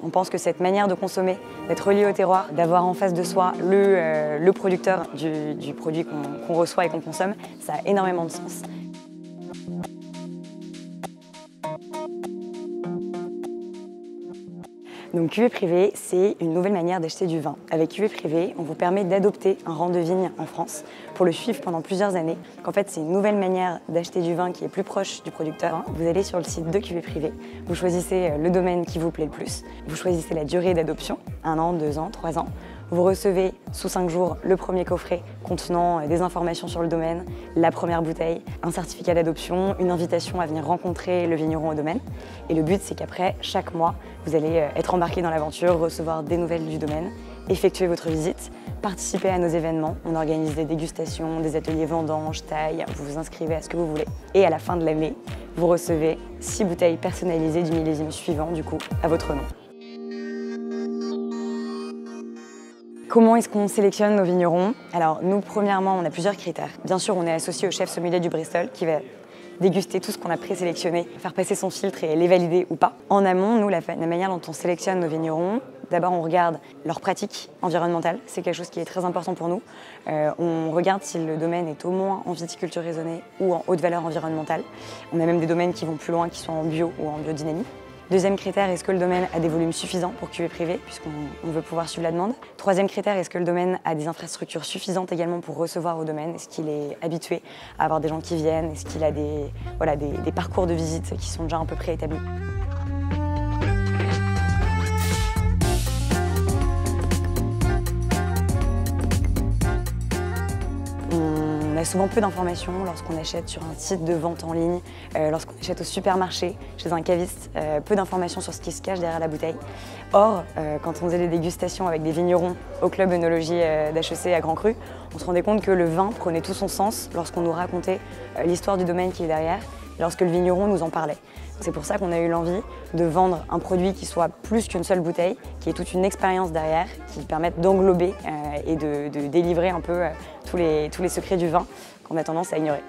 On pense que cette manière de consommer, d'être relié au terroir, d'avoir en face de soi le producteur du produit qu'on reçoit et qu'on consomme, ça a énormément de sens. Donc cuvée privée, c'est une nouvelle manière d'acheter du vin. Avec cuvée privée, on vous permet d'adopter un rang de vigne en France pour le suivre pendant plusieurs années. En fait, c'est une nouvelle manière d'acheter du vin qui est plus proche du producteur. Vous allez sur le site de cuvée privée, vous choisissez le domaine qui vous plaît le plus, vous choisissez la durée d'adoption, 1 an, 2 ans, 3 ans. Vous recevez sous 5 jours le premier coffret contenant des informations sur le domaine, la première bouteille, un certificat d'adoption, une invitation à venir rencontrer le vigneron au domaine. Et le but, c'est qu'après, chaque mois, vous allez être embarqué dans l'aventure, recevoir des nouvelles du domaine, effectuer votre visite, participer à nos événements. On organise des dégustations, des ateliers vendanges, taille, vous vous inscrivez à ce que vous voulez. Et à la fin de l'année, vous recevez 6 bouteilles personnalisées du millésime suivant, du coup, à votre nom. Comment est-ce qu'on sélectionne nos vignerons? Alors nous, premièrement, on a plusieurs critères. Bien sûr, on est associé au chef sommelier du Bristol qui va déguster tout ce qu'on a présélectionné, faire passer son filtre et les valider ou pas. En amont, nous, la manière dont on sélectionne nos vignerons, d'abord on regarde leurs pratiques environnementales, c'est quelque chose qui est très important pour nous. On regarde si le domaine est au moins en viticulture raisonnée ou en haute valeur environnementale. On a même des domaines qui vont plus loin, qui sont en bio ou en biodynamie. Deuxième critère, est-ce que le domaine a des volumes suffisants pour cuvée privée, puisqu'on veut pouvoir suivre la demande. Troisième critère, est-ce que le domaine a des infrastructures suffisantes également pour recevoir au domaine? Est-ce qu'il est habitué à avoir des gens qui viennent? Est-ce qu'il a des parcours de visite qui sont déjà à peu près établis? On a souvent peu d'informations lorsqu'on achète sur un site de vente en ligne, lorsqu'on achète au supermarché, chez un caviste, peu d'informations sur ce qui se cache derrière la bouteille. Or, quand on faisait des dégustations avec des vignerons au club œnologie d'HEC à Grand Cru, on se rendait compte que le vin prenait tout son sens lorsqu'on nous racontait l'histoire du domaine qui est derrière, et lorsque le vigneron nous en parlait. C'est pour ça qu'on a eu l'envie de vendre un produit qui soit plus qu'une seule bouteille, qui ait toute une expérience derrière, qui permette d'englober et de délivrer un peu tous les secrets du vin qu'on a tendance à ignorer.